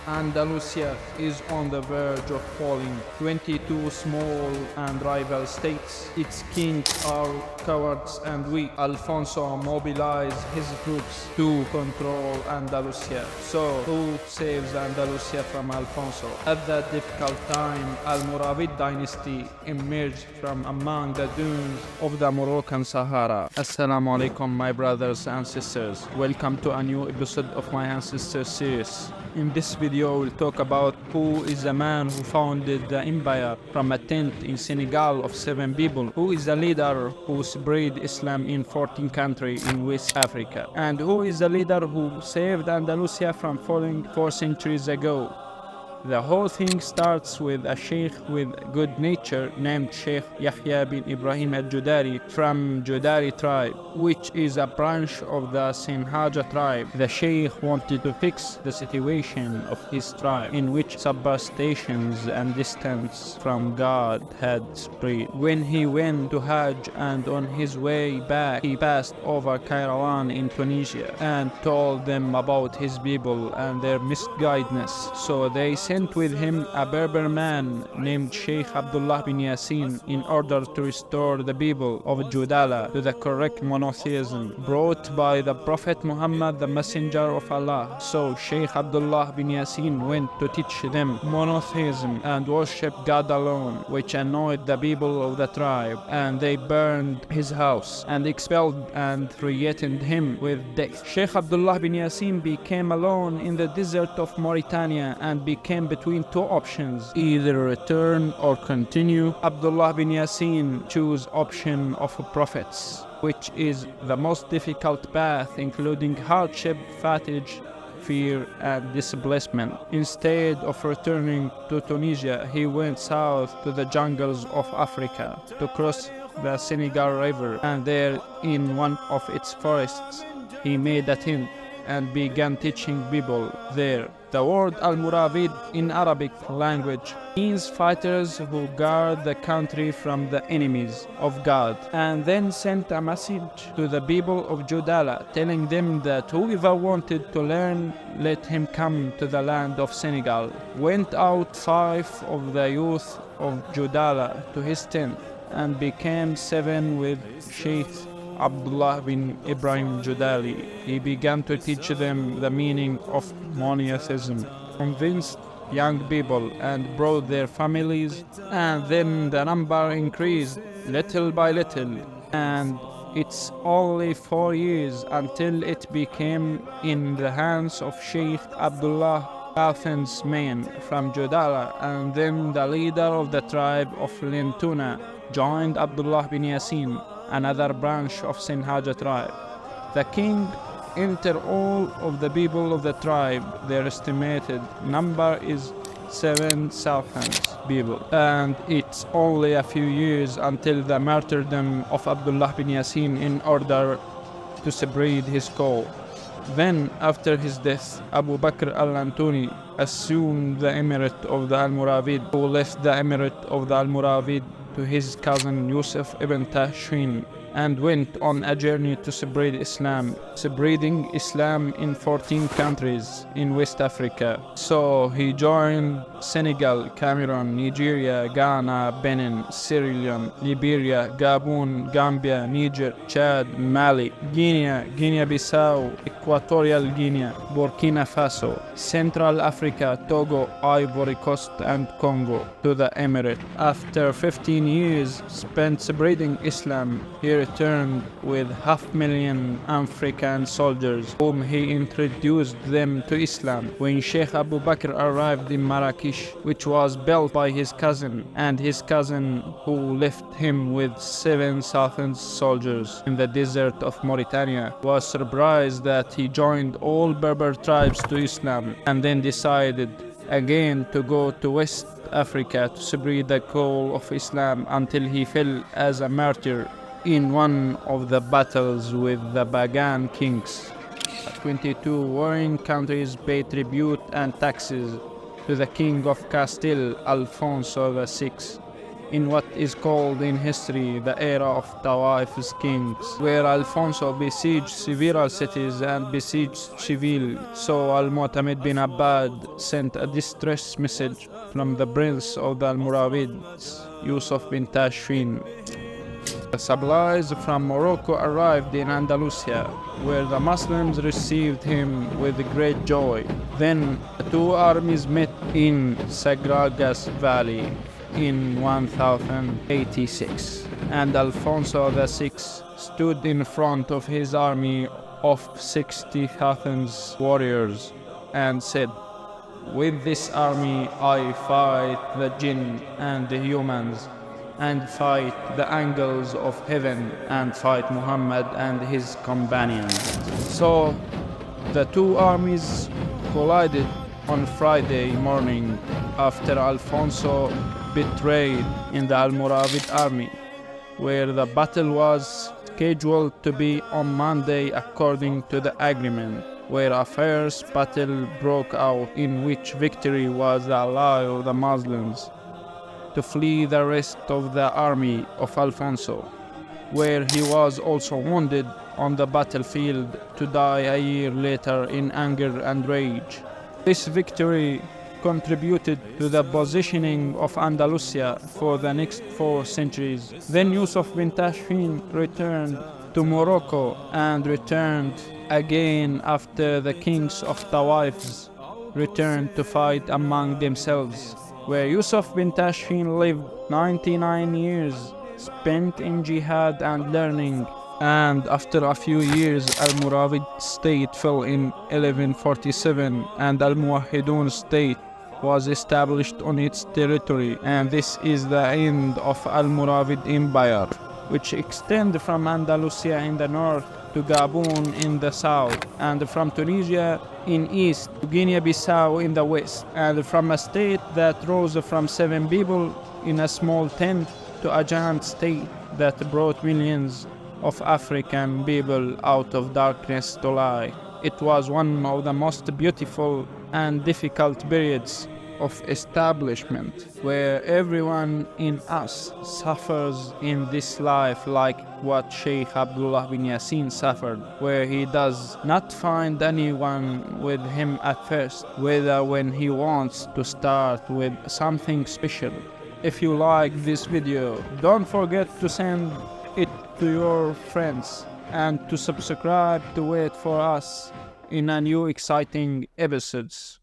Andalusia is on the verge of falling. 22 small and rival states. Its kings are cowards and weak. Alfonso mobilized his troops to control Andalusia. So, who saves Andalusia from Alfonso? At that difficult time, Almoravid dynasty emerged from among the dunes of the Moroccan Sahara. Assalamu alaikum, my brothers and sisters. Welcome to a new episode of my Ancestors series. In this video, we'll talk about who is the man who founded the empire from a tent in Senegal of 7 people, who is the leader who spread Islam in 14 countries in West Africa, and who is the leader who saved Andalusia from falling 4 centuries ago. The whole thing starts with a sheikh with good nature named Sheikh Yahya bin Ibrahim al-Judari from Judari tribe, which is a branch of the Sinhaja tribe. The sheikh wanted to fix the situation of his tribe, in which superstitions and distance from God had spread. When he went to Hajj and on his way back, he passed over Kairouan in Tunisia and told them about his people and their misguidedness. So they sent with him a Berber man named Sheikh Abdullah bin Yasin in order to restore the people of Judala to the correct monotheism brought by the Prophet Muhammad, the Messenger of Allah. So Sheikh Abdullah bin Yasin went to teach them monotheism and worship God alone, which annoyed the people of the tribe, and they burned his house and expelled and threatened him with death. Sheikh Abdullah bin Yasin became alone in the desert of Mauritania and became between 2 options, either return or continue. Abdullah bin Yasin chose option of prophets, which is the most difficult path, including hardship, fatigue, fear, and displacement. Instead of returning to Tunisia, he went south to the jungles of Africa to cross the Senegal River, and there, in one of its forests, he made a tent and began teaching people there. The word Al-Muravid in Arabic language means fighters who guard the country from the enemies of God, and then sent a message to the people of Judala telling them that whoever wanted to learn, let him come to the land of Senegal. Went out 5 of the youth of Judala to his tent and became 7 with Sheikh Abdullah bin Ibrahim Judali. He began to teach them the meaning of monotheism, convinced young people and brought their families, and then the number increased little by little, and it's only 4 years until it became in the hands of Sheikh Abdullah Athens men from Judala, and then the leader of the tribe of Lentuna joined Abdullah bin Yasin, another branch of Sinhaja tribe. The king entered all of the people of the tribe. Their estimated number is 7,000 people, and it's only a few years until the martyrdom of Abdullah bin Yasin in order to spread his call. Then, after his death, Abu Bakr al-Antuni assumed the emirate of the Almoravid, who left the emirate of the Almoravid to his cousin Yusuf ibn Tashfin, and went on a journey to spread Islam, spreading Islam in 14 countries in West Africa. So he joined Senegal, Cameroon, Nigeria, Ghana, Benin, Sierra Leone, Liberia, Gabon, Gambia, Niger, Chad, Mali, Guinea, Guinea-Bissau, Equatorial Guinea, Burkina Faso, Central Africa, Togo, Ivory Coast, and Congo to the Emirate. After 15 years spent spreading Islam, he returned with 500,000 African soldiers, whom he introduced them to Islam. When Sheikh Abu Bakr arrived in Marrakesh, which was built by his cousin, and his cousin who left him with 7,000 soldiers in the desert of Mauritania, was surprised that he joined all Berber tribes to Islam, and then decided again to go to West Africa to spread the call of Islam until he fell as a martyr in one of the battles with the Bagan kings. 22 warring countries paid tribute and taxes to the king of Castile, Alfonso VI. in what is called in history the era of Tawaif's kings, where Alfonso besieged several cities and besieged Seville. So Al-Mu'tamid bin Abbad sent a distress message from the prince of the Almoravids, Yusuf bin Tashfin. The supplies from Morocco arrived in Andalusia, where the Muslims received him with great joy. Then the two armies met in Sagragas Valley in 1086, and Alfonso VI stood in front of his army of 60,000 warriors and said, "With this army I fight the jinn and the humans, and fight the angels of heaven, and fight Muhammad and his companions." So the two armies collided on Friday morning after Alfonso betrayed in the Almoravid army, where the battle was scheduled to be on Monday according to the agreement, where a fierce battle broke out in which victory was the ally of the Muslims to flee the rest of the army of Alfonso, where he was also wounded on the battlefield to die a year later in anger and rage. This victory contributed to the positioning of Andalusia for the next 4 centuries. Then Yusuf bin Tashfin returned to Morocco and returned again after the kings of Tawaifs returned to fight among themselves, where Yusuf bin Tashfin lived 99 years, spent in jihad and learning, and after a few years Almoravid state fell in 1147 and Al-Muwahhidun state was established on its territory, and this is the end of Almoravid Empire, which extended from Andalusia in the north to Gabon in the south, and from Tunisia in east to Guinea-Bissau in the west, and from a state that rose from 7 people in a small tent to a giant state that brought millions of African people out of darkness to light. It was one of the most beautiful and difficult periods of establishment, where everyone in us suffers in this life like what Sheikh Abdullah bin Yassin suffered, where he does not find anyone with him at first, whether when he wants to start with something special. If you like this video, don't forget to send it to your friends and to subscribe to wait for us in a new exciting episodes.